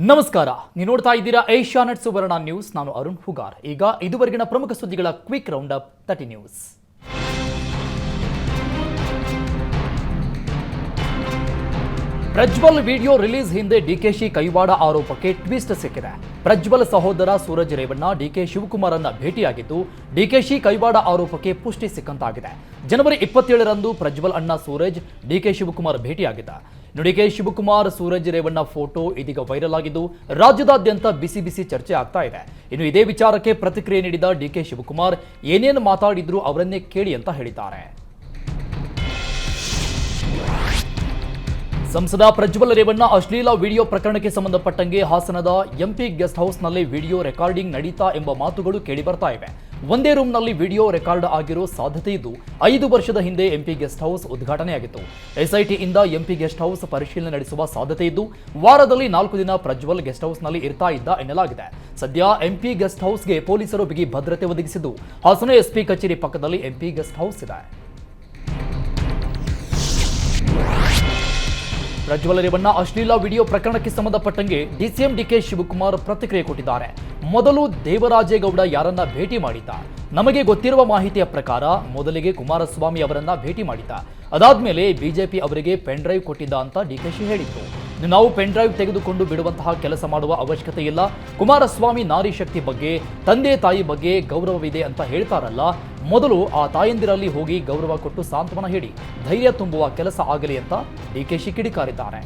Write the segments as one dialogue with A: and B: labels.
A: ನಮಸ್ಕಾರ, ನೀವು ನೋಡ್ತಾ ಇದ್ದೀರಾ ಏಷ್ಯಾನೆಟ್ ಸುವರ್ಣ ನ್ಯೂಸ್. ನಾನು ಅರುಣ್ ಹುಗಾರ್. ಈಗ ಇದುವರೆಗಿನ ಪ್ರಮುಖ ಸುದ್ದಿಗಳ quick round up 30 news. Prajwal video release ಹಿಂದೆ ಡಿಕೆಶಿ ಕೈವಾಡ ಆರೋಪಕ್ಕೆ ಟ್ವಿಸ್ಟ್ ಸಿಕ್ಕಿದೆ. ಪ್ರಜ್ವಲ್ ಸಹೋದರ ಸೂರಜ್ ರೇವಣ್ಣ ಡಿಕೆ ಶಿವಕುಮಾರನ್ನ ಭೇಟಿಯಾಗಿದ್ದು ಡಿಕೆಶಿ ಕೈವಾಡ ಆರೋಪಕ್ಕೆ ಪುಷ್ಟಿ ಸಿಕ್ಕಂತಾಗಿದೆ. ಜನವರಿ 27ರಂದು ಪ್ರಜ್ವಲ್ ಅಣ್ಣ ಸೂರಜ್ ಡಿಕೆ ಶಿವಕುಮಾರ್ ಭೇಟಿಯಾಗಿದ್ದ. ಡಿಕೆ ಶಿವಕುಮಾರ್ ಸೂರಜ್ ರೇವಣ್ಣ ಫೋಟೋ ಇದೀಗ ವೈರಲ್ ಆಗಿದ್ದು ರಾಜ್ಯದಾದ್ಯಂತ ಬಿಸಿ ಬಿಸಿ ಚರ್ಚೆ ಆಗ್ತಾ ಇದೆ. ಇನ್ನು ಇದೇ ವಿಚಾರಕ್ಕೆ ಪ್ರತಿಕ್ರಿಯೆ ನೀಡಿದ ಡಿಕೆ ಶಿವಕುಮಾರ್ ಏನೇನು ಮಾತಾಡಿದ್ರು ಅವರನ್ನೇ ಕೇಳಿ ಅಂತ ಹೇಳಿದ್ದಾರೆ. ಸಂಸದ ಪ್ರಜ್ವಲ್ ರೇವಣ್ಣ ಅಶ್ಲೀಲ ವಿಡಿಯೋ ಪ್ರಕರಣಕ್ಕೆ ಸಂಬಂಧಪಟ್ಟಂಗೆ ಹಾಸನದ ಎಂಪಿ ಗೆಸ್ಟ್ ಹೌಸ್ನಲ್ಲಿ ವಿಡಿಯೋ ರೆಕಾರ್ಡಿಂಗ್ ನಡೀತಾ ಎಂಬ ಮಾತುಗಳು ಕೇಳಿ ಬರ್ತಾ ಇವೆ. ಒಂದೇ ರೂಮ್ನಲ್ಲಿ ವಿಡಿಯೋ ರೆಕಾರ್ಡ್ ಆಗಿರೋ ಸಾಧ್ಯತೆ ಇದ್ದು 5 ವರ್ಷದ ಹಿಂದೆ ಎಂಪಿ ಗೆಸ್ಟ್ ಹೌಸ್ ಉದ್ಘಾಟನೆಯಾಗಿತ್ತು. ಎಸ್ಐಟಿಯಿಂದ ಎಂಪಿ ಗೆಸ್ಟ್ ಹೌಸ್ ಪರಿಶೀಲನೆ ನಡೆಸುವ ಸಾಧ್ಯತೆ ಇದ್ದು ವಾರದಲ್ಲಿ 4 ದಿನ ಪ್ರಜ್ವಲ್ ಗೆಸ್ಟ್ ಹೌಸ್ನಲ್ಲಿ ಇರ್ತಾ ಇದ್ದ ಎನ್ನಲಾಗಿದೆ. ಸದ್ಯ ಎಂಪಿ ಗೆಸ್ಟ್ ಹೌಸ್ಗೆ ಪೊಲೀಸರು ಬಿಗಿ ಭದ್ರತೆ ಒದಗಿಸಿದ್ದು ಹಾಸನ ಎಸ್ಪಿ ಕಚೇರಿ ಪಕ್ಕದಲ್ಲಿ ಎಂಪಿ ಗೆಸ್ಟ್ ಹೌಸ್ ಇದೆ. ಪ್ರಜ್ವಲ್ ರೇವಣ್ಣ ಅಶ್ಲೀಲ ವಿಡಿಯೋ ಪ್ರಕರಣಕ್ಕೆ ಸಂಬಂಧಪಟ್ಟಂಗೆ ಡಿಸಿಎಂ ಡಿಕೆ ಶಿವಕುಮಾರ್ ಪ್ರತಿಕ್ರಿಯೆ ಕೊಟ್ಟಿದ್ದಾರೆ. ಮೊದಲು ದೇವರಾಜೇಗೌಡ ಯಾರನ್ನ ಭೇಟಿ ಮಾಡಿದ್ದ? ನಮಗೆ ಗೊತ್ತಿರುವ ಮಾಹಿತಿಯ ಪ್ರಕಾರ ಮೊದಲಿಗೆ ಕುಮಾರಸ್ವಾಮಿ ಅವರನ್ನ ಭೇಟಿ ಮಾಡಿದ್ದ. ಅದಾದ್ಮೇಲೆ ಬಿಜೆಪಿ ಅವರಿಗೆ ಪೆನ್ ಡ್ರೈವ್ ಕೊಟ್ಟಿದ್ದ ಅಂತ ಡಿಕೆಶಿ ಹೇಳಿದ್ರು. ನಾವು ಪೆನ್ ಡ್ರೈವ್ ತೆಗೆದುಕೊಂಡು ಬಿಡುವಂತಹ ಕೆಲಸ ಮಾಡುವ ಅವಶ್ಯಕತೆ ಇಲ್ಲ. ಕುಮಾರಸ್ವಾಮಿ ನಾರಿ ಶಕ್ತಿ ಬಗ್ಗೆ, ತಂದೆ ತಾಯಿ ಬಗ್ಗೆ ಗೌರವವಿದೆ ಅಂತ ಹೇಳ್ತಾರಲ್ಲ, ಮೊದಲು ಆ ತಾಯಂದಿರಲ್ಲಿ ಹೋಗಿ ಗೌರವ ಕೊಟ್ಟು ಸಾಂತ್ವನ ಹೇಳಿ ಧೈರ್ಯ ತುಂಬುವ ಕೆಲಸ ಆಗಲಿ ಅಂತ ಡಿಕೆಶಿ ಕಿಡಿಕಾರಿದ್ದಾರೆ.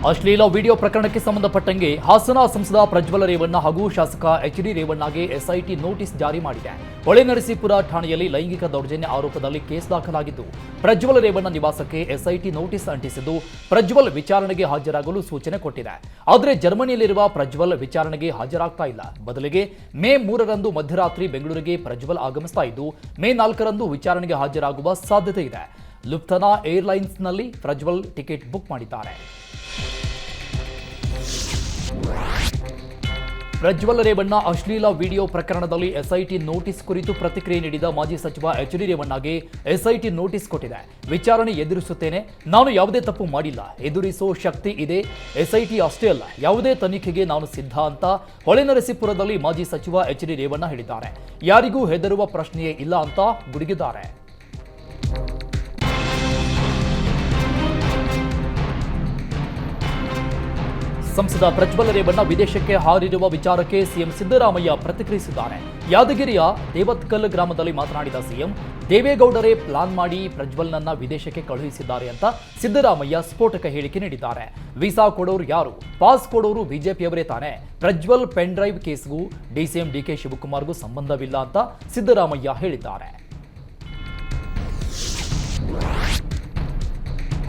A: ಅಶ್ಲೀಲ ವಿಡಿಯೋ ಪ್ರಕರಣಕ್ಕೆ ಸಂಬಂಧಪಟ್ಟಂಗೆ ಹಾಸನ ಸಂಸದ ಪ್ರಜ್ವಲ್ ರೇವಣ್ಣ ಹಾಗೂ ಶಾಸಕ ಎಚ್.ಡಿ. ರೇವಣ್ಣಗೆ ಎಸ್ಐಟಿ ನೋಟಿಸ್ ಜಾರಿ ಮಾಡಿದೆ. ಹೊಳೆನರಸೀಪುರ ಠಾಣೆಯಲ್ಲಿ ಲೈಂಗಿಕ ದೌರ್ಜನ್ಯ ಆರೋಪದಲ್ಲಿ ಕೇಸ್ ದಾಖಲಾಗಿದ್ದು ಪ್ರಜ್ವಲ್ ರೇವಣ್ಣ ನಿವಾಸಕ್ಕೆ ಎಸ್ಐಟಿ ನೋಟಿಸ್ ಅಂಟಿಸಿದ್ದು ಪ್ರಜ್ವಲ್ ವಿಚಾರಣೆಗೆ ಹಾಜರಾಗಲು ಸೂಚನೆ ಕೊಟ್ಟಿದೆ. ಆದರೆ ಜರ್ಮನಿಯಲ್ಲಿರುವ ಪ್ರಜ್ವಲ್ ವಿಚಾರಣೆಗೆ ಹಾಜರಾಗ್ತಾ ಇಲ್ಲ. ಬದಲಿಗೆ ಮೇ 3ರಂದು ಮಧ್ಯರಾತ್ರಿ ಬೆಂಗಳೂರಿಗೆ ಪ್ರಜ್ವಲ್ ಆಗಮಿಸ್ತಾ ಇದ್ದು ಮೇ 4ರಂದು ವಿಚಾರಣೆಗೆ ಹಾಜರಾಗುವ ಸಾಧ್ಯತೆ ಇದೆ. ಲುಫ್ತಾನಾ ಏರ್ಲೈನ್ಸ್ನಲ್ಲಿ ಪ್ರಜ್ವಲ್ ಟಿಕೆಟ್ ಬುಕ್ ಮಾಡಿದ್ದಾರೆ. ಪ್ರಜ್ವಲ್ ರೇವಣ್ಣ ಅಶ್ಲೀಲ ವಿಡಿಯೋ ಪ್ರಕರಣದಲ್ಲಿ ಎಸ್ಐಟಿ ನೋಟಿಸ್ ಕುರಿತು ಪ್ರತಿಕ್ರಿಯೆ ನೀಡಿದ ಮಾಜಿ ಸಚಿವ ಎಚ್.ಡಿ. ರೇವಣ್ಣಗೆ ಎಸ್ಐಟಿ ನೋಟಿಸ್ ಕೊಟ್ಟಿದೆ. ವಿಚಾರಣೆ ಎದುರಿಸುತ್ತೇನೆ, ನಾನು ಯಾವುದೇ ತಪ್ಪು ಮಾಡಿಲ್ಲ, ಎದುರಿಸೋ ಶಕ್ತಿ ಇದೆ. ಎಸ್ಐಟಿ ಅಷ್ಟೇ ಅಲ್ಲ, ಯಾವುದೇ ತನಿಖೆಗೆ ನಾನು ಸಿದ್ಧ ಅಂತ ಹೊಳೆನರಸೀಪುರದಲ್ಲಿ ಮಾಜಿ ಸಚಿವ ಎಚ್.ಡಿ. ರೇವಣ್ಣ ಹೇಳಿದ್ದಾರೆ. ಯಾರಿಗೂ ಹೆದರುವ ಪ್ರಶ್ನೆಯೇ ಇಲ್ಲ ಅಂತ ಗುಡುಗಿದ್ದಾರೆ. ಸಂಸದ ಪ್ರಜ್ವಲ್ ರೇವಣ್ಣ ವಿದೇಶಕ್ಕೆ ಹಾರಿರುವ ವಿಚಾರಕ್ಕೆ ಸಿಎಂ ಸಿದ್ದರಾಮಯ್ಯ ಪ್ರತಿಕ್ರಿಯಿಸಿದ್ದಾರೆ. ಯಾದಗಿರಿಯ ದೇವತ್ಕಲ್ ಗ್ರಾಮದಲ್ಲಿ ಮಾತನಾಡಿದ ಸಿಎಂ, ದೇವೇಗೌಡರೇ ಪ್ಲಾನ್ ಮಾಡಿ ಪ್ರಜ್ವಲ್ನನ್ನ ವಿದೇಶಕ್ಕೆ ಕಳುಹಿಸಿದ್ದಾರೆ ಅಂತ ಸಿದ್ದರಾಮಯ್ಯ ಸ್ಫೋಟಕ ಹೇಳಿಕೆ ನೀಡಿದ್ದಾರೆ. ವೀಸಾ ಕೊಡೋರು ಯಾರು? ಪಾಸ್ ಕೊಡೋರು ಬಿಜೆಪಿಯವರೇ ತಾನೆ. ಪ್ರಜ್ವಲ್ ಪೆನ್ ಡ್ರೈವ್ ಕೇಸ್ಗೂ ಡಿಸಿಎಂ ಡಿಕೆ ಶಿವಕುಮಾರ್ಗೂ ಸಂಬಂಧವಿಲ್ಲ ಅಂತ ಸಿದ್ದರಾಮಯ್ಯ ಹೇಳಿದ್ದಾರೆ.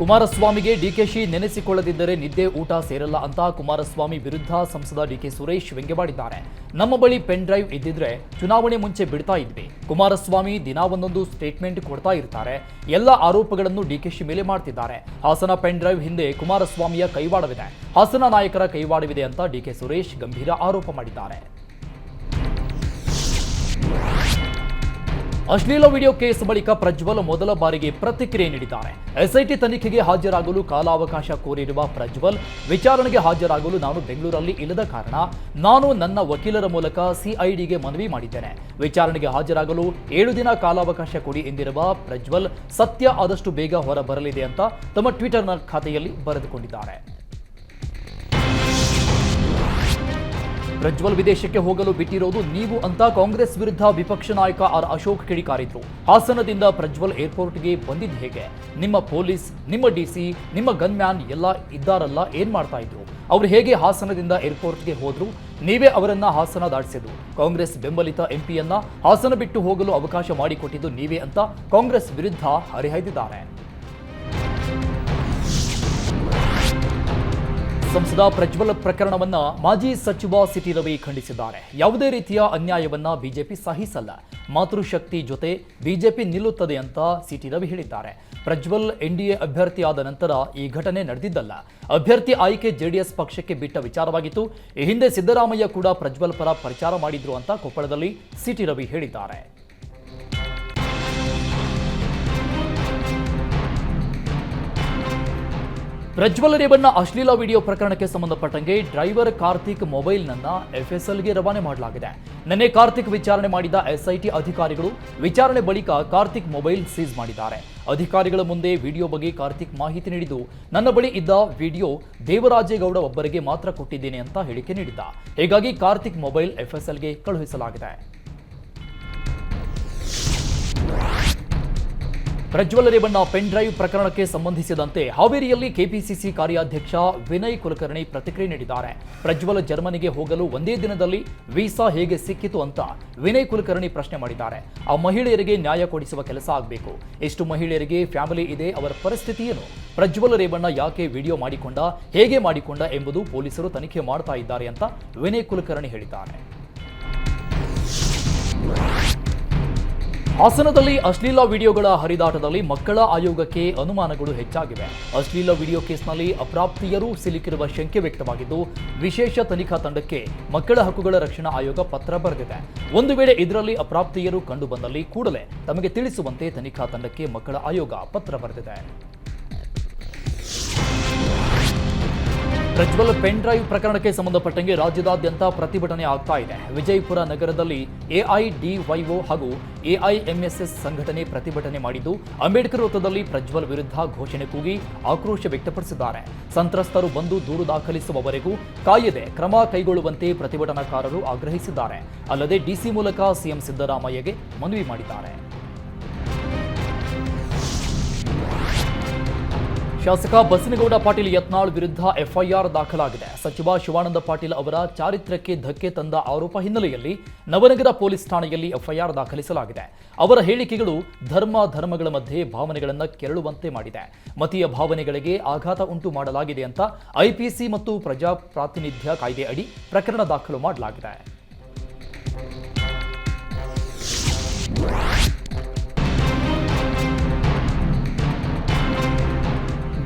A: ಕುಮಾರಸ್ವಾಮಿಗೆ ಡಿಕೆಶಿ ನೆನೆಸಿಕೊಳ್ಳದಿದ್ದರೆ ನಿದ್ದೆ ಊಟ ಸೇರಲ್ಲ ಅಂತ ಕುಮಾರಸ್ವಾಮಿ ವಿರುದ್ಧ ಸಂಸದ ಡಿಕೆ ಸುರೇಶ್ ವ್ಯಂಗ್ಯವಾಡಿದ್ದಾರೆ. ನಮ್ಮ ಬಳಿ ಪೆನ್ ಡ್ರೈವ್ ಇದ್ದಿದ್ರೆ ಚುನಾವಣೆ ಮುಂಚೆ ಬಿಡ್ತಾ ಇದ್ವಿ. ಕುಮಾರಸ್ವಾಮಿ ದಿನ ಒಂದೊಂದು ಸ್ಟೇಟ್ಮೆಂಟ್ ಕೊಡ್ತಾ ಇರ್ತಾರೆ. ಎಲ್ಲ ಆರೋಪಗಳನ್ನು ಡಿಕೆಶಿ ಮೇಲೆ ಮಾಡ್ತಿದ್ದಾರೆ. ಹಾಸನ ಪೆನ್ ಡ್ರೈವ್ ಹಿಂದೆ ಕುಮಾರಸ್ವಾಮಿಯ ಕೈವಾಡವಿದೆ, ಹಾಸನ ನಾಯಕರ ಕೈವಾಡವಿದೆ ಅಂತ ಡಿಕೆ ಸುರೇಶ್ ಗಂಭೀರ ಆರೋಪ ಮಾಡಿದ್ದಾರೆ. ಅಶ್ಲೀಲ ವಿಡಿಯೋ ಕೇಸ್ ಬಳಿಕ ಪ್ರಜ್ವಲ್ ಮೊದಲ ಬಾರಿಗೆ ಪ್ರತಿಕ್ರಿಯೆ ನೀಡಿದ್ದಾರೆ. ಎಸ್ಐಟಿ ತನಿಖೆಗೆ ಹಾಜರಾಗಲು ಕಾಲಾವಕಾಶ ಕೋರಿರುವ ಪ್ರಜ್ವಲ್, ವಿಚಾರಣೆಗೆ ಹಾಜರಾಗಲು ನಾನು ಬೆಂಗಳೂರಲ್ಲಿ ಇಲ್ಲದ ಕಾರಣ ನಾನು ನನ್ನ ವಕೀಲರ ಮೂಲಕ ಸಿಐಡಿಗೆ ಮನವಿ ಮಾಡಿದ್ದೇನೆ. ವಿಚಾರಣೆಗೆ ಹಾಜರಾಗಲು 7 ದಿನ ಕಾಲಾವಕಾಶ ಕೊಡಿ ಎಂದಿರುವ ಪ್ರಜ್ವಲ್, ಸತ್ಯ ಆದಷ್ಟು ಬೇಗ ಹೊರ ಬರಲಿದೆ ಅಂತ ತಮ್ಮ ಟ್ವಿಟರ್ನ ಖಾತೆಯಲ್ಲಿ ಬರೆದುಕೊಂಡಿದ್ದಾರೆ. ಪ್ರಜ್ವಲ್ ವಿದೇಶಕ್ಕೆ ಹೋಗಲು ಬಿಟ್ಟಿರೋದು ನೀವು ಅಂತ ಕಾಂಗ್ರೆಸ್ ವಿರುದ್ಧ ವಿಪಕ್ಷ ನಾಯಕ ಆರ್ ಅಶೋಕ್ ಕಿಡಿಕಾರಿದ್ರು. ಹಾಸನದಿಂದ ಪ್ರಜ್ವಲ್ ಏರ್ಪೋರ್ಟ್ಗೆ ಬಂದಿದ್ದು ಹೇಗೆ? ನಿಮ್ಮ ಪೊಲೀಸ್, ನಿಮ್ಮ ಡಿಸಿ, ನಿಮ್ಮ ಗನ್ಮ್ಯಾನ್ ಎಲ್ಲ ಇದ್ದಾರಲ್ಲ, ಏನ್ ಮಾಡ್ತಾ ಇದ್ರು? ಅವರು ಹೇಗೆ ಹಾಸನದಿಂದ ಏರ್ಪೋರ್ಟ್ಗೆ ಹೋದ್ರು? ನೀವೇ ಅವರನ್ನ ಹಾಸನ ದಾಟಿಸಿದ್ರು. ಕಾಂಗ್ರೆಸ್ ಬೆಂಬಲಿತ ಎಂಪಿಯನ್ನ ಹಾಸನ ಬಿಟ್ಟು ಹೋಗಲು ಅವಕಾಶ ಮಾಡಿಕೊಟ್ಟಿದ್ದು ನೀವೇ ಅಂತ ಕಾಂಗ್ರೆಸ್ ವಿರುದ್ಧ ಹರಿಹಾಯ್ದಿದ್ದಾರೆ. ಸಂಸದ ಪ್ರಜ್ವಲ್ ಪ್ರಕರಣವನ್ನ ಮಾಜಿ ಸಚಿವ ಸಿಟಿ ರವಿ ಖಂಡಿಸಿದ್ದಾರೆ. ಯಾವುದೇ ರೀತಿಯ ಅನ್ಯಾಯವನ್ನ ಬಿಜೆಪಿ ಸಹಿಸಲ್ಲ, ಮಾತೃಶಕ್ತಿ ಜೊತೆ ಬಿಜೆಪಿ ನಿಲ್ಲುತ್ತದೆ ಅಂತ ಸಿಟಿ ರವಿ ಹೇಳಿದ್ದಾರೆ. ಪ್ರಜ್ವಲ್ ಎನ್ಡಿಎ ಅಭ್ಯರ್ಥಿಯಾದ ನಂತರ ಈ ಘಟನೆ ನಡೆದಿದ್ದಲ್ಲ. ಅಭ್ಯರ್ಥಿ ಆಯ್ಕೆ ಜೆಡಿಎಸ್ ಪಕ್ಷಕ್ಕೆ ಬಿಟ್ಟ ವಿಚಾರವಾಗಿತ್ತು. ಈ ಹಿಂದೆ ಸಿದ್ದರಾಮಯ್ಯ ಕೂಡ ಪ್ರಜ್ವಲ್ ಪರ ಪ್ರಚಾರ ಮಾಡಿದ್ರು ಅಂತ ಕೊಪ್ಪಳದಲ್ಲಿ ಸಿಟಿ ರವಿ ಹೇಳಿದ್ದಾರೆ. ಪ್ರಜ್ವಲ್ ರೇವಣ್ಣ ಅಶ್ಲೀಲ ವಿಡಿಯೋ ಪ್ರಕರಣಕ್ಕೆ ಸಂಬಂಧಪಟ್ಟಂಗೆ ಡ್ರೈವರ್ ಕಾರ್ತಿಕ್ ಮೊಬೈಲ್ನನ್ನ ಎಫ್ಎಸ್ಎಲ್ಗೆ ರವಾನೆ ಮಾಡಲಾಗಿದೆ. ನಿನ್ನೆ ಕಾರ್ತಿಕ್ ವಿಚಾರಣೆ ಮಾಡಿದ ಎಸ್ಐಟಿ ಅಧಿಕಾರಿಗಳು ವಿಚಾರಣೆ ಬಳಿಕ ಕಾರ್ತಿಕ್ ಮೊಬೈಲ್ ಸೀಸ್ ಮಾಡಿದ್ದಾರೆ. ಅಧಿಕಾರಿಗಳ ಮುಂದೆ ವಿಡಿಯೋ ಬಗ್ಗೆ ಕಾರ್ತಿಕ್ ಮಾಹಿತಿ ನೀಡಿದ್ದು, ನನ್ನ ಬಳಿ ಇದ್ದ ವಿಡಿಯೋ ದೇವರಾಜೇಗೌಡ ಒಬ್ಬರಿಗೆ ಮಾತ್ರ ಕೊಟ್ಟಿದ್ದೇನೆ ಅಂತ ಹೇಳಿಕೆ ನೀಡಿದ್ದ. ಹೀಗಾಗಿ ಕಾರ್ತಿಕ್ ಮೊಬೈಲ್ ಎಫ್ಎಸ್ಎಲ್ಗೆ ಕಳುಹಿಸಲಾಗಿದೆ. ಪ್ರಜ್ವಲ್ ರೇವಣ್ಣ ಪೆನ್ ಡ್ರೈವ್ ಪ್ರಕರಣಕ್ಕೆ ಸಂಬಂಧಿಸಿದಂತೆ ಹಾವೇರಿಯಲ್ಲಿ ಕೆಪಿಸಿಸಿ ಕಾರ್ಯಾಧ್ಯಕ್ಷ ವಿನಯ್ ಕುಲಕರ್ಣಿ ಪ್ರತಿಕ್ರಿಯೆ ನೀಡಿದ್ದಾರೆ. ಪ್ರಜ್ವಲ್ ಜರ್ಮನಿಗೆ ಹೋಗಲು ಒಂದೇ ದಿನದಲ್ಲಿ ವೀಸಾ ಹೇಗೆ ಸಿಕ್ಕಿತು ಅಂತ ವಿನಯ್ ಕುಲಕರ್ಣಿ ಪ್ರಶ್ನೆ ಮಾಡಿದ್ದಾರೆ. ಆ ಮಹಿಳೆಯರಿಗೆ ನ್ಯಾಯ ಕೊಡಿಸುವ ಕೆಲಸ ಆಗಬೇಕು. ಎಷ್ಟು ಮಹಿಳೆಯರಿಗೆ ಫ್ಯಾಮಿಲಿ ಇದೆ, ಅವರ ಪರಿಸ್ಥಿತಿ ಏನು? ಪ್ರಜ್ವಲ್ ರೇವಣ್ಣ ಯಾಕೆ ವಿಡಿಯೋ ಮಾಡಿಕೊಂಡ, ಹೇಗೆ ಮಾಡಿಕೊಂಡ ಎಂಬುದು ಪೊಲೀಸರು ತನಿಖೆ ಮಾಡ್ತಾ ಇದ್ದಾರೆ ಅಂತ ವಿನಯ್ ಕುಲಕರ್ಣಿ ಹೇಳಿದ್ದಾರೆ. ಹಾಸನದಲ್ಲಿ ಅಶ್ಲೀಲ ವಿಡಿಯೋಗಳ ಹರಿದಾಟದಲ್ಲಿ ಮಕ್ಕಳ ಆಯೋಗಕ್ಕೆ ಅನುಮಾನಗಳು ಹೆಚ್ಚಾಗಿವೆ. ಅಶ್ಲೀಲ ವಿಡಿಯೋ ಕೇಸ್ನಲ್ಲಿ ಅಪ್ರಾಪ್ತಿಯರು ಸಿಲುಕಿರುವ ಶಂಕೆ ವ್ಯಕ್ತವಾಗಿದ್ದು, ವಿಶೇಷ ತನಿಖಾ ತಂಡಕ್ಕೆ ಮಕ್ಕಳ ಹಕ್ಕುಗಳ ರಕ್ಷಣಾ ಆಯೋಗ ಪತ್ರ ಬರೆದಿದೆ. ಒಂದು ವೇಳೆ ಇದರಲ್ಲಿ ಅಪ್ರಾಪ್ತಿಯರು ಕಂಡುಬಂದಲ್ಲಿ ಕೂಡಲೇ ತಮಗೆ ತಿಳಿಸುವಂತೆ ತನಿಖಾ ತಂಡಕ್ಕೆ ಮಕ್ಕಳ ಆಯೋಗ ಪತ್ರ ಬರೆದಿದೆ. ಪ್ರಜ್ವಲ್ ಪೆನ್ ಡ್ರೈವ್ ಪ್ರಕರಣಕ್ಕೆ ಸಂಬಂಧಪಟ್ಟಂಗೆ ರಾಜ್ಯದಾದ್ಯಂತ ಪ್ರತಿಭಟನೆ ಆಗ್ತಾ ಇದೆ. ವಿಜಯಪುರ ನಗರದಲ್ಲಿ ಎಐಡಿವೈಒ ಹಾಗೂ ಎಐಎಂಎಸ್ಎಸ್ ಸಂಘಟನೆ ಪ್ರತಿಭಟನೆ ಮಾಡಿದ್ದು, ಅಂಬೇಡ್ಕರ್ ವೃತ್ತದಲ್ಲಿ ಪ್ರಜ್ವಲ್ ವಿರುದ್ಧ ಘೋಷಣೆ ಕೂಗಿ ಆಕ್ರೋಶ ವ್ಯಕ್ತಪಡಿಸಿದ್ದಾರೆ. ಸಂತ್ರಸ್ತರು ಬಂದು ದೂರು ದಾಖಲಿಸುವವರೆಗೂ ಕಾಯದೆ ಕ್ರಮ ಕೈಗೊಳ್ಳುವಂತೆ ಪ್ರತಿಭಟನಾಕಾರರು ಆಗ್ರಹಿಸಿದ್ದಾರೆ. ಅಲ್ಲದೆ ಡಿಸಿ ಮೂಲಕ ಸಿಎಂ ಸಿದ್ದರಾಮಯ್ಯಗೆ ಮನವಿ ಮಾಡಿದ್ದಾರೆ. ಶಾಸಕ ಬಸನಗೌಡ ಪಾಟೀಲ್ ಯತ್ನಾಳ್ ವಿರುದ್ಧ ಎಫ್ಐಆರ್ ದಾಖಲಾಗಿದೆ. ಸಚಿವ ಶಿವಾನಂದ ಪಾಟೀಲ್ ಅವರ ಚಾರಿತ್ರ್ಯಕ್ಕೆ ಧಕ್ಕೆ ತಂದ ಆರೋಪ ಹಿನ್ನೆಲೆಯಲ್ಲಿ ನವನಗರ ಪೊಲೀಸ್ ಠಾಣೆಯಲ್ಲಿ ಎಫ್ಐಆರ್ ದಾಖಲಿಸಲಾಗಿದೆ. ಅವರ ಹೇಳಿಕೆಗಳು ಧರ್ಮಗಳ ಮಧ್ಯೆ ಭಾವನೆಗಳನ್ನು ಕೆರಳುವಂತೆ ಮಾಡಿದೆ. ಮತೀಯ ಭಾವನೆಗಳಿಗೆ ಆಘಾತ ಉಂಟು ಮಾಡಲಾಗಿದೆ ಅಂತ ಐಪಿಸಿ ಮತ್ತು ಪ್ರಜಾಪ್ರಾತಿನಿಧ್ಯ ಕಾಯ್ದೆ ಅಡಿ ಪ್ರಕರಣ ದಾಖಲು ಮಾಡಲಾಗಿದೆ.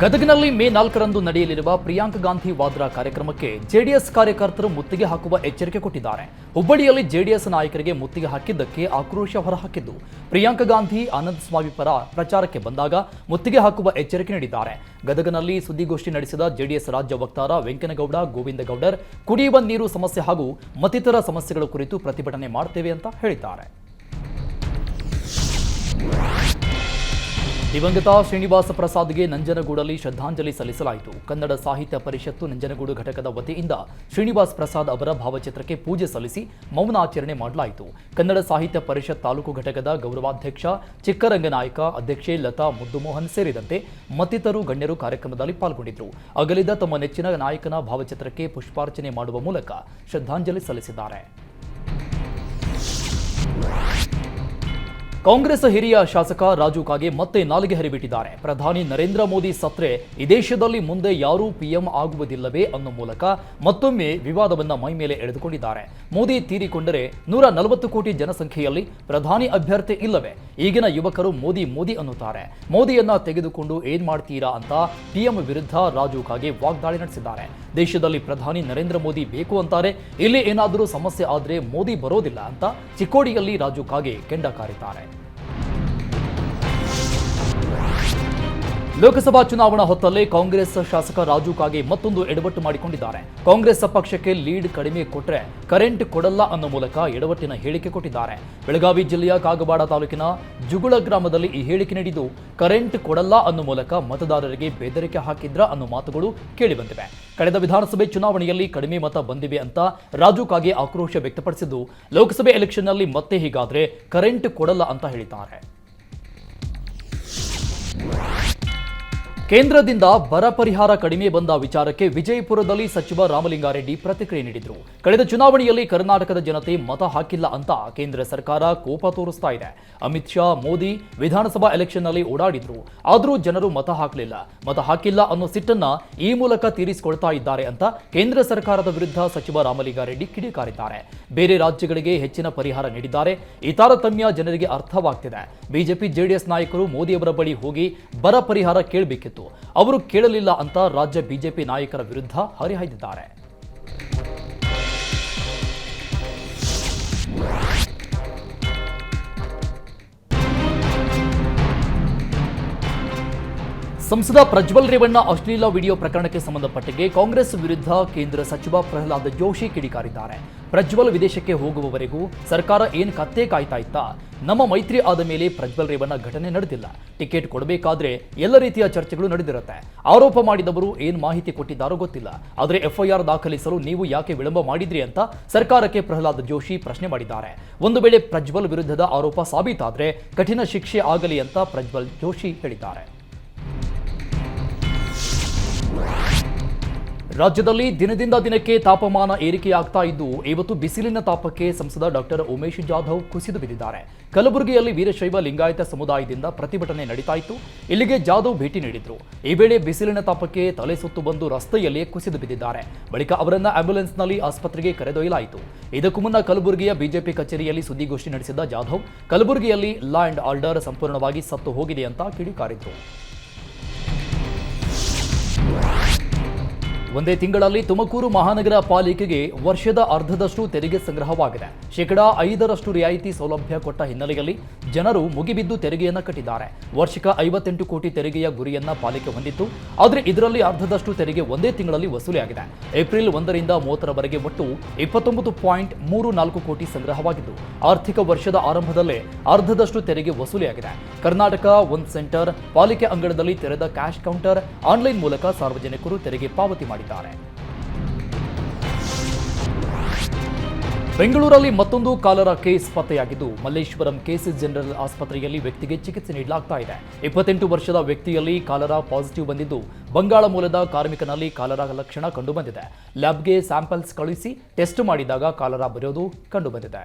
A: ಗದಗನಲ್ಲಿ ಮೇ 4ರಂದು ನಡೆಯಲಿರುವ ಪ್ರಿಯಾಂಕ ಗಾಂಧಿ ವಾದ್ರಾ ಕಾರ್ಯಕ್ರಮಕ್ಕೆ ಜೆಡಿಎಸ್ ಕಾರ್ಯಕರ್ತರು ಮುತ್ತಿಗೆ ಹಾಕುವ ಎಚ್ಚರಿಕೆ ಕೊಟ್ಟಿದ್ದಾರೆ. ಹುಬ್ಬಳ್ಳಿಯಲ್ಲಿ ಜೆಡಿಎಸ್ ನಾಯಕರಿಗೆ ಮುತ್ತಿಗೆ ಹಾಕಿದ್ದಕ್ಕೆ ಆಕ್ರೋಶ ಹೊರಹಾಕಿದ್ದು, ಪ್ರಿಯಾಂಕ ಗಾಂಧಿ ಆನಂದ್ ಸ್ವಾಮಿ ಪರ ಪ್ರಚಾರಕ್ಕೆ ಬಂದಾಗ ಮುತ್ತಿಗೆ ಹಾಕುವ ಎಚ್ಚರಿಕೆ ನೀಡಿದ್ದಾರೆ. ಗದಗನಲ್ಲಿ ಸುದ್ದಿಗೋಷ್ಠಿ ನಡೆಸಿದ ಜೆಡಿಎಸ್ ರಾಜ್ಯ ವಕ್ತಾರ ವೆಂಕನಗೌಡ ಗೋವಿಂದಗೌಡರ್ ಕುಡಿಯುವ ನೀರು ಸಮಸ್ಯೆ ಹಾಗೂ ಮತ್ತಿತರ ಸಮಸ್ಯೆಗಳ ಕುರಿತು ಪ್ರತಿಭಟನೆ ಮಾಡ್ತೇವೆ ಅಂತ ಹೇಳಿದ್ದಾರೆ. ದಿವಂಗತ ಶ್ರೀನಿವಾಸ ಪ್ರಸಾದ್ಗೆ ನಂಜನಗೂಡಲ್ಲಿ ಶ್ರದ್ಧಾಂಜಲಿ ಸಲ್ಲಿಸಲಾಯಿತು. ಕನ್ನಡ ಸಾಹಿತ್ಯ ಪರಿಷತ್ತು ನಂಜನಗೂಡು ಘಟಕದ ವತಿಯಿಂದ ಶ್ರೀನಿವಾಸ ಪ್ರಸಾದ್ ಅವರ ಭಾವಚಿತ್ರಕ್ಕೆ ಪೂಜೆ ಸಲ್ಲಿಸಿ ಮೌನಾಚರಣೆ ಮಾಡಲಾಯಿತು. ಕನ್ನಡ ಸಾಹಿತ್ಯ ಪರಿಷತ್ ತಾಲೂಕು ಘಟಕದ ಗೌರವಾಧ್ಯಕ್ಷ ಚಿಕ್ಕರಂಗನಾಯಕ, ಅಧ್ಯಕ್ಷೆ ಲತಾ ಮುದ್ದುಮೋಹನ್ ಸೇರಿದಂತೆ ಮತ್ತಿತರರು ಗಣ್ಯರು ಕಾರ್ಯಕ್ರಮದಲ್ಲಿ ಪಾಲ್ಗೊಂಡಿದ್ದರು. ಅಗಲಿದ ತಮ್ಮ ನೆಚ್ಚಿನ ನಾಯಕನ ಭಾವಚಿತ್ರಕ್ಕೆ ಪುಷ್ಪಾರ್ಚನೆ ಮಾಡುವ ಮೂಲಕ ಶ್ರದ್ಧಾಂಜಲಿ ಸಲ್ಲಿಸಿದ್ದಾರೆ. ಕಾಂಗ್ರೆಸ್ ಹಿರಿಯ ಶಾಸಕ ರಾಜು ಕಾಗೆ ಮತ್ತೆ ನಾಲಿಗೆ ಹರಿಬಿಟ್ಟಿದ್ದಾರೆ. ಪ್ರಧಾನಿ ನರೇಂದ್ರ ಮೋದಿ ಸತ್ರೆ ಈ ದೇಶದಲ್ಲಿ ಮುಂದೆ ಯಾರೂ ಪಿಎಂ ಆಗುವುದಿಲ್ಲವೇ ಅನ್ನೋ ಮೂಲಕ ಮತ್ತೊಮ್ಮೆ ವಿವಾದವನ್ನ ಮೈಮೇಲೆ ಎಳೆದುಕೊಂಡಿದ್ದಾರೆ. ಮೋದಿ ತೀರಿಕೊಂಡರೆ 140 ಕೋಟಿ ಜನಸಂಖ್ಯೆಯಲ್ಲಿ ಪ್ರಧಾನಿ ಅಭ್ಯರ್ಥಿ ಇಲ್ಲವೇ? ಈಗಿನ ಯುವಕರು ಮೋದಿ ಮೋದಿ ಅನ್ನುತ್ತಾರೆ. ಮೋದಿಯನ್ನ ತೆಗೆದುಕೊಂಡು ಏನ್ ಮಾಡ್ತೀರಾ ಅಂತ ಪಿಎಂ ವಿರುದ್ಧ ರಾಜು ಕಾಗೆ ವಾಗ್ದಾಳಿ ನಡೆಸಿದ್ದಾರೆ. ದೇಶದಲ್ಲಿ ಪ್ರಧಾನಿ ನರೇಂದ್ರ ಮೋದಿ ಬೇಕು ಅಂತಾರೆ, ಇಲ್ಲಿ ಏನಾದರೂ ಸಮಸ್ಯೆ ಆದ್ರೆ ಮೋದಿ ಬರೋದಿಲ್ಲ ಅಂತ ಚಿಕ್ಕೋಡಿಯಲ್ಲಿ ರಾಜು ಕಾಗೆ ಕೆಂಡ ಕಾರಿದ್ದಾರೆ. ಲೋಕಸಭಾ ಚುನಾವಣಾ ಹೊತ್ತಲ್ಲೇ ಕಾಂಗ್ರೆಸ್ ಶಾಸಕ ರಾಜು ಕಾಗೆ ಮತ್ತೊಂದು ಎಡವಟ್ಟು ಮಾಡಿಕೊಂಡಿದ್ದಾರೆ. ಕಾಂಗ್ರೆಸ್ ಪಕ್ಷಕ್ಕೆ ಲೀಡ್ ಕಡಿಮೆ ಕೊಟ್ಟರೆ ಕರೆಂಟ್ ಕೊಡಲ್ಲ ಅನ್ನೋ ಮೂಲಕ ಎಡವಟ್ಟಿನ ಹೇಳಿಕೆ ಕೊಟ್ಟಿದ್ದಾರೆ. ಬೆಳಗಾವಿ ಜಿಲ್ಲೆಯ ಕಾಗವಾಡ ತಾಲೂಕಿನ ಜುಗುಳ ಗ್ರಾಮದಲ್ಲಿ ಈ ಹೇಳಿಕೆ ನೀಡಿದ್ದು, ಕರೆಂಟ್ ಕೊಡಲ್ಲ ಅನ್ನೋ ಮೂಲಕ ಮತದಾರರಿಗೆ ಬೆದರಿಕೆ ಹಾಕಿದ್ರ ಅನ್ನೋ ಮಾತುಗಳು ಕೇಳಿಬಂದಿವೆ. ಕಳೆದ ವಿಧಾನಸಭೆ ಚುನಾವಣೆಯಲ್ಲಿ ಕಡಿಮೆ ಮತ ಬಂದಿವೆ ಅಂತ ರಾಜು ಕಾಗೆ ಆಕ್ರೋಶ ವ್ಯಕ್ತಪಡಿಸಿದ್ದು, ಲೋಕಸಭೆ ಎಲೆಕ್ಷನ್ನಲ್ಲಿ ಮತ್ತೆ ಹೀಗಾದ್ರೆ ಕರೆಂಟ್ ಕೊಡಲ್ಲ ಅಂತ ಹೇಳಿದ್ದಾರೆ. ಕೇಂದ್ರದಿಂದ ಬರ ಪರಿಹಾರ ಕಡಿಮೆ ಬಂದ ವಿಚಾರಕ್ಕೆ ವಿಜಯಪುರದಲ್ಲಿ ಸಚಿವ ರಾಮಲಿಂಗಾರೆಡ್ಡಿ ಪ್ರತಿಕ್ರಿಯೆ ನೀಡಿದರು. ಕಳೆದ ಚುನಾವಣೆಯಲ್ಲಿ ಕರ್ನಾಟಕದ ಜನತೆ ಮತ ಹಾಕಿಲ್ಲ ಅಂತ ಕೇಂದ್ರ ಸರ್ಕಾರ ಕೋಪ ತೋರಿಸ್ತಾ ಇದೆ. ಅಮಿತ್ ಶಾ, ಮೋದಿ ವಿಧಾನಸಭಾ ಎಲೆಕ್ಷನ್ನಲ್ಲಿ ಓಡಾಡಿದ್ರು, ಆದರೂ ಜನರು ಮತ ಹಾಕಲಿಲ್ಲ. ಮತ ಹಾಕಿಲ್ಲ ಅನ್ನೋ ಸಿಟ್ಟನ್ನ ಈ ಮೂಲಕ ತೀರಿಸಿಕೊಳ್ತಾ ಇದ್ದಾರೆ ಅಂತ ಕೇಂದ್ರ ಸರ್ಕಾರದ ವಿರುದ್ಧ ಸಚಿವ ರಾಮಲಿಂಗಾರೆಡ್ಡಿ ಕಿಡಿಕಾರಿದ್ದಾರೆ. ಬೇರೆ ರಾಜ್ಯಗಳಿಗೆ ಹೆಚ್ಚಿನ ಪರಿಹಾರ ನೀಡಿದ್ದಾರೆ. ಈ ತಾರತಮ್ಯ ಜನರಿಗೆ ಅರ್ಥವಾಗ್ತಿದೆ. ಬಿಜೆಪಿ ಜೆಡಿಎಸ್ ನಾಯಕರು ಮೋದಿಯವರ ಬಳಿ ಹೋಗಿ ಬರ ಪರಿಹಾರ ಕೇಳಬೇಕಿತ್ತು, ಅವರು ಕೇಳಲಿಲ್ಲ ಅಂತ ರಾಜ್ಯ ಬಿಜೆಪಿ ನಾಯಕರ ವಿರುದ್ಧ ಹರಿಹಾಯ್ದಿದ್ದಾರೆ. ಸಂಸದ ಪ್ರಜ್ವಲ್ ರೇವಣ್ಣ ಅಶ್ಲೀಲ ವಿಡಿಯೋ ಪ್ರಕರಣಕ್ಕೆ ಸಂಬಂಧಪಟ್ಟಂತೆ ಕಾಂಗ್ರೆಸ್ ವಿರುದ್ಧ ಕೇಂದ್ರ ಸಚಿವ ಪ್ರಹ್ಲಾದ್ ಜೋಶಿ ಕಿಡಿಕಾರಿದ್ದಾರೆ. ಪ್ರಜ್ವಲ್ ವಿದೇಶಕ್ಕೆ ಹೋಗುವವರೆಗೂ ಸರ್ಕಾರ ಏನ್ ಕತ್ತೆ ಕಾಯ್ತಾ ಇತ್ತಾ? ನಮ್ಮ ಮೈತ್ರಿ ಆದ ಮೇಲೆ ಪ್ರಜ್ವಲ್ ರೇವಣ್ಣ ಘಟನೆ ನಡೆದಿಲ್ಲ. ಟಿಕೆಟ್ ಕೊಡಬೇಕಾದ್ರೆ ಎಲ್ಲ ರೀತಿಯ ಚರ್ಚೆಗಳು ನಡೆದಿರುತ್ತೆ. ಆರೋಪ ಮಾಡಿದವರು ಏನ್ ಮಾಹಿತಿ ಕೊಟ್ಟಿದ್ದಾರೋ ಗೊತ್ತಿಲ್ಲ. ಆದರೆ ಎಫ್ಐಆರ್ ದಾಖಲಿಸಲು ನೀವು ಯಾಕೆ ವಿಳಂಬ ಮಾಡಿದ್ರಿ ಅಂತ ಸರ್ಕಾರಕ್ಕೆ ಪ್ರಹ್ಲಾದ್ ಜೋಶಿ ಪ್ರಶ್ನೆ ಮಾಡಿದ್ದಾರೆ. ಒಂದು ವೇಳೆ ಪ್ರಜ್ವಲ್ ವಿರುದ್ಧದ ಆರೋಪ ಸಾಬೀತಾದ್ರೆ ಕಠಿಣ ಶಿಕ್ಷೆ ಆಗಲಿ ಅಂತ ಪ್ರಜ್ವಲ್ ಜೋಶಿ ಹೇಳಿದ್ದಾರೆ. ರಾಜ್ಯದಲ್ಲಿ ದಿನದಿಂದ ದಿನಕ್ಕೆ ತಾಪಮಾನ ಏರಿಕೆಯಾಗ್ತಾ ಇದ್ದು ಇವತ್ತು ಬಿಸಿಲಿನ ತಾಪಕ್ಕೆ ಸಂಸದ ಡಾಕ್ಟರ್ ಉಮೇಶ್ ಜಾಧವ್ ಕುಸಿದು ಬಿದ್ದಿದ್ದಾರೆ. ಕಲಬುರಗಿಯಲ್ಲಿ ವೀರಶೈವ ಲಿಂಗಾಯತ ಸಮುದಾಯದಿಂದ ಪ್ರತಿಭಟನೆ ನಡೀತಾ ಇತ್ತು. ಇಲ್ಲಿಗೆ ಜಾಧವ್ ಭೇಟಿ ನೀಡಿದ್ರು. ಈ ವೇಳೆ ಬಿಸಿಲಿನ ತಾಪಕ್ಕೆ ತಲೆ ಸುತ್ತು ಬಂದು ರಸ್ತೆಯಲ್ಲಿ ಕುಸಿದು ಬಿದ್ದಿದ್ದಾರೆ. ಬಳಿಕ ಅವರನ್ನ ಆಂಬ್ಯುಲೆನ್ಸ್ನಲ್ಲಿ ಆಸ್ಪತ್ರೆಗೆ ಕರೆದೊಯ್ಯಲಾಯಿತು. ಇದಕ್ಕೂ ಮುನ್ನ ಕಲಬುರಗಿಯ ಬಿಜೆಪಿ ಕಚೇರಿಯಲ್ಲಿ ಸುದ್ದಿಗೋಷ್ಠಿ ನಡೆಸಿದ ಜಾಧವ್ ಕಲಬುರಗಿಯಲ್ಲಿ ಲಾ ಅಂಡ್ ಆರ್ಡರ್ ಸಂಪೂರ್ಣವಾಗಿ ಸತ್ತು ಹೋಗಿದೆ ಅಂತ ಕಿಡಿಕಾರಿದ್ರು. ಒಂದೇ ತಿಂಗಳಲ್ಲಿ ತುಮಕೂರು ಮಹಾನಗರ ಪಾಲಿಕೆಗೆ ವರ್ಷದ ಅರ್ಧದಷ್ಟು ತೆರಿಗೆ ಸಂಗ್ರಹವಾಗಿದೆ. ಶೇಕಡಾ 5% ರಿಯಾಯಿತಿ ಸೌಲಭ್ಯ ಕೊಟ್ಟ ಹಿನ್ನೆಲೆಯಲ್ಲಿ ಜನರು ಮುಗಿಬಿದ್ದು ತೆರಿಗೆಯನ್ನ ಕಟ್ಟಿದ್ದಾರೆ. ವಾರ್ಷಿಕ 58 ಕೋಟಿ ತೆರಿಗೆಯ ಗುರಿಯನ್ನ ಪಾಲಿಕೆ ಹೊಂದಿತ್ತು. ಆದರೆ ಇದರಲ್ಲಿ ಅರ್ಧದಷ್ಟು ತೆರಿಗೆ ಒಂದೇ ತಿಂಗಳಲ್ಲಿ ವಸೂಲಿಯಾಗಿದೆ. ಏಪ್ರಿಲ್ 1ರಿಂದ 30ರವರೆಗೆ ಒಟ್ಟು 29.34 ಕೋಟಿ ಸಂಗ್ರಹವಾಗಿದ್ದು ಆರ್ಥಿಕ ವರ್ಷದ ಆರಂಭದಲ್ಲೇ ಅರ್ಧದಷ್ಟು ತೆರಿಗೆ ವಸೂಲಿಯಾಗಿದೆ. ಕರ್ನಾಟಕ ಒನ್ ಸೆಂಟರ್ ಪಾಲಿಕೆ ಅಂಗಳದಲ್ಲಿ ತೆರೆದ ಕ್ಯಾಶ್ ಕೌಂಟರ್ ಆನ್ಲೈನ್ ಮೂಲಕ ಸಾರ್ವಜನಿಕರು ತೆರಿಗೆ ಪಾವತಿ ಮಾಡಿದ್ದಾರೆ. ಬೆಂಗಳೂರಲ್ಲಿ ಮತ್ತೊಂದು ಕಾಲರಾ ಕೇಸ್ ಪತ್ತೆಯಾಗಿದ್ದು ಮಲ್ಲೇಶ್ವರಂ ಕೇಸಸ್ ಜನರಲ್ ಆಸ್ಪತ್ರೆಯಲ್ಲಿ ವ್ಯಕ್ತಿಗೆ ಚಿಕಿತ್ಸೆ ನೀಡಲಾಗ್ತಾ ಇದೆ. 28 ವರ್ಷದ ವ್ಯಕ್ತಿಯಲ್ಲಿ ಕಾಲರಾ ಪಾಸಿಟಿವ್ ಬಂದಿದ್ದು ಬಂಗಾಳ ಮೂಲದ ಕಾರ್ಮಿಕನಲ್ಲಿ ಕಾಲರಾ ಲಕ್ಷಣ ಕಂಡುಬಂದಿದೆ. ಲ್ಯಾಬ್ಗೆ ಸ್ಯಾಂಪಲ್ಸ್ ಕಳುಹಿಸಿ ಟೆಸ್ಟ್ ಮಾಡಿದಾಗ ಕಾಲರಾ ಬರೋದು ಕಂಡುಬಂದಿದೆ.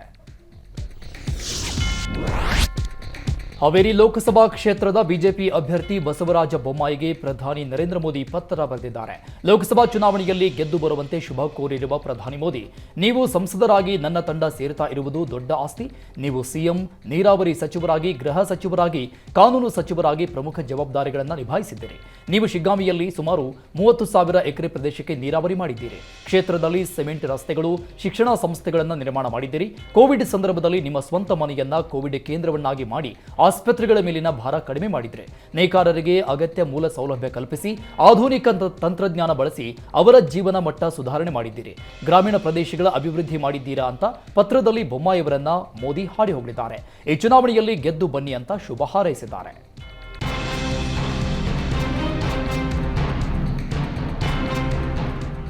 A: ಹಾವೇರಿ ಲೋಕಸಭಾ ಕ್ಷೇತ್ರದ ಬಿಜೆಪಿ ಅಭ್ಯರ್ಥಿ ಬಸವರಾಜ ಬೊಮ್ಮಾಯಿಗೆ ಪ್ರಧಾನಿ ನರೇಂದ್ರ ಮೋದಿ ಪತ್ರ ಬರೆದಿದ್ದಾರೆ. ಲೋಕಸಭಾ ಚುನಾವಣೆಯಲ್ಲಿ ಗೆದ್ದು ಬರುವಂತೆ ಶುಭ ಕೋರಿರುವ ಪ್ರಧಾನಿ ಮೋದಿ, ನೀವು ಸಂಸದರಾಗಿ ನನ್ನ ತಂಡ ಸೇರ್ತಾ ಇರುವುದು ದೊಡ್ಡ ಆಸ್ತಿ. ನೀವು ಸಿಎಂ, ನೀರಾವರಿ ಸಚಿವರಾಗಿ, ಗೃಹ ಸಚಿವರಾಗಿ, ಕಾನೂನು ಸಚಿವರಾಗಿ ಪ್ರಮುಖ ಜವಾಬ್ದಾರಿಗಳನ್ನು ನಿಭಾಯಿಸಿದ್ದೀರಿ. ನೀವು ಶಿಗ್ಗಾಮಿಯಲ್ಲಿ ಸುಮಾರು 30,000 ಎಕರೆ ಪ್ರದೇಶಕ್ಕೆ ನೀರಾವರಿ ಮಾಡಿದ್ದೀರಿ. ಕ್ಷೇತ್ರದಲ್ಲಿ ಸಿಮೆಂಟ್ ರಸ್ತೆಗಳು, ಶಿಕ್ಷಣ ಸಂಸ್ಥೆಗಳನ್ನು ನಿರ್ಮಾಣ ಮಾಡಿದ್ದೀರಿ. ಕೋವಿಡ್ ಸಂದರ್ಭದಲ್ಲಿ ನಿಮ್ಮ ಸ್ವಂತ ಮನೆಯನ್ನ ಕೋವಿಡ್ ಕೇಂದ್ರವನ್ನಾಗಿ ಮಾಡಿ ಆಸ್ಪತ್ರೆಗಳ ಮೇಲಿನ ಭಾರ ಕಡಿಮೆ ಮಾಡಿದ್ರೆ. ನೇಕಾರರಿಗೆ ಅಗತ್ಯ ಮೂಲ ಸೌಲಭ್ಯ ಕಲ್ಪಿಸಿ ಆಧುನಿಕ ತಂತ್ರಜ್ಞಾನ ಬಳಸಿ ಅವರ ಜೀವನ ಮಟ್ಟ ಸುಧಾರಣೆ ಮಾಡಿದ್ದೀರಿ. ಗ್ರಾಮೀಣ ಪ್ರದೇಶಗಳ ಅಭಿವೃದ್ಧಿ ಮಾಡಿದ್ದೀರಾ ಅಂತ ಪತ್ರದಲ್ಲಿ ಬೊಮ್ಮಾಯಿಯವರನ್ನ ಮೋದಿ ಹಾಡಿ ಹೋಗಿದ್ದಾರೆ. ಈ ಚುನಾವಣೆಯಲ್ಲಿ ಗೆದ್ದು ಬನ್ನಿ ಅಂತ ಶುಭ ಹಾರೈಸಿದ್ದಾರೆ.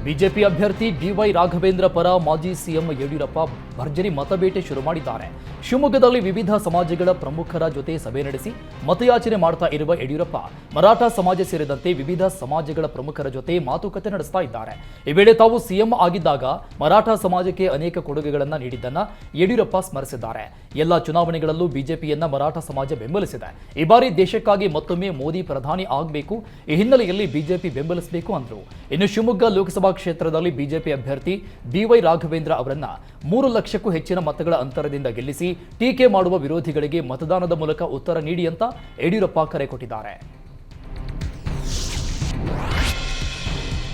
A: ಬಿಜೆಪಿ ಅಭ್ಯರ್ಥಿ ಬಿವೈ ರಾಘವೇಂದ್ರ ಪರ ಮಾಜಿ ಸಿಎಂ ಯಡಿಯೂರಪ್ಪ ಭರ್ಜರಿ ಮತಬೇಟೆ ಶುರು ಮಾಡಿದ್ದಾರೆ. ಶಿವಮೊಗ್ಗದಲ್ಲಿ ವಿವಿಧ ಸಮಾಜಗಳ ಪ್ರಮುಖರ ಜೊತೆ ಸಭೆ ನಡೆಸಿ ಮತಯಾಚನೆ ಮಾಡ್ತಾ ಇರುವ ಯಡಿಯೂರಪ್ಪ ಮರಾಠ ಸಮಾಜ ಸೇರಿದಂತೆ ವಿವಿಧ ಸಮಾಜಗಳ ಪ್ರಮುಖರ ಜೊತೆ ಮಾತುಕತೆ ನಡೆಸ್ತಾ ಇದ್ದಾರೆ. ಈ ವೇಳೆ ತಾವು ಸಿಎಂ ಆಗಿದ್ದಾಗ ಮರಾಠ ಸಮಾಜಕ್ಕೆ ಅನೇಕ ಕೊಡುಗೆಗಳನ್ನು ನೀಡಿದ್ದನ್ನ ಯಡಿಯೂರಪ್ಪ ಸ್ಮರಿಸಿದ್ದಾರೆ. ಎಲ್ಲ ಚುನಾವಣೆಗಳಲ್ಲೂ ಬಿಜೆಪಿಯನ್ನ ಮರಾಠ ಸಮಾಜ ಬೆಂಬಲಿಸಿದೆ. ಈ ಬಾರಿ ದೇಶಕ್ಕಾಗಿ ಮತ್ತೊಮ್ಮೆ ಮೋದಿ ಪ್ರಧಾನಿ ಆಗಬೇಕು. ಈ ಹಿನ್ನೆಲೆಯಲ್ಲಿ ಬಿಜೆಪಿ ಬೆಂಬಲಿಸಬೇಕು ಅಂದರು. ಇನ್ನು ಶಿವಮೊಗ್ಗ ಲೋಕಸಭಾ ಕ್ಷೇತ್ರದಲ್ಲಿ ಬಿಜೆಪಿ ಅಭ್ಯರ್ಥಿ ಬಿವೈ ರಾಘವೇಂದ್ರ ಅವರನ್ನ 3 ಲಕ್ಷಕ್ಕೂ ಹೆಚ್ಚಿನ ಮತಗಳ ಅಂತರದಿಂದ ಗೆಲ್ಲಿಸಿ ಟೀಕೆ ಮಾಡುವ ವಿರೋಧಿಗಳಿಗೆ ಮತದಾನದ ಮೂಲಕ ಉತ್ತರ ನೀಡಿ ಅಂತ ಯಡಿಯೂರಪ್ಪ ಕರೆ ಕೊಟ್ಟಿದ್ದಾರೆ.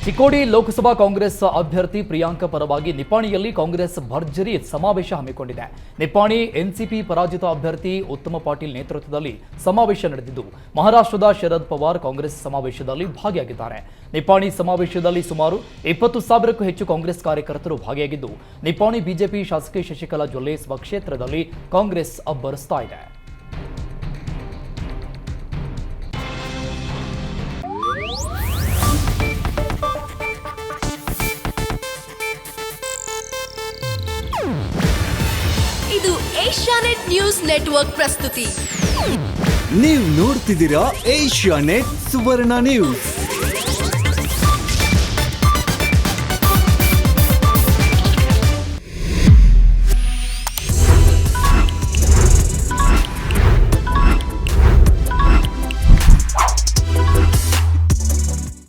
A: ಚಿಕ್ಕೋಡಿ ಲೋಕಸಭಾ ಕಾಂಗ್ರೆಸ್ ಅಭ್ಯರ್ಥಿ ಪ್ರಿಯಾಂಕ ಪರವಾಗಿ ನಿಪ್ಪಾಣಿಯಲ್ಲಿ ಕಾಂಗ್ರೆಸ್ ಭರ್ಜರಿ ಸಮಾವೇಶ ಹಮ್ಮಿಕೊಂಡಿದೆ. ನಿಪ್ಪಾಣಿ ಎನ್ಸಿಪಿ ಪರಾಜಿತ ಅಭ್ಯರ್ಥಿ ಉತ್ತಮ ಪಾಟೀಲ್ ನೇತೃತ್ವದಲ್ಲಿ ಸಮಾವೇಶ ನಡೆದಿದ್ದು ಮಹಾರಾಷ್ಟ್ರದ ಶರದ್ ಪವಾರ್ ಕಾಂಗ್ರೆಸ್ ಸಮಾವೇಶದಲ್ಲಿ ಭಾಗಿಯಾಗಿದ್ದಾರೆ. ನಿಪ್ಪಾಣಿ ಸಮಾವೇಶದಲ್ಲಿ ಸುಮಾರು 20,000ಕ್ಕೂ ಹೆಚ್ಚು ಕಾಂಗ್ರೆಸ್ ಕಾರ್ಯಕರ್ತರು ಭಾಗಿಯಾಗಿದ್ದು ನಿಪ್ಪಾಣಿ ಬಿಜೆಪಿ ಶಾಸಕಿ ಶಶಿಕಲಾ ಜೊಲ್ಲೆ ಸ್ವಕ್ಷೇತ್ರದಲ್ಲಿ ಕಾಂಗ್ರೆಸ್ ಅಬ್ಬರಿಸ್ತಾ ಇದೆ.
B: ಇದು ಏಷ್ಯಾನೆಟ್ ನ್ಯೂಸ್ ನೆಟ್ವರ್ಕ್ ಪ್ರಸ್ತುತಿ.
C: ನೀವು ನೋಡ್ತಿದ್ದೀರಾ ಏಷ್ಯಾನೆಟ್ ಸುವರ್ಣ ನ್ಯೂಸ್.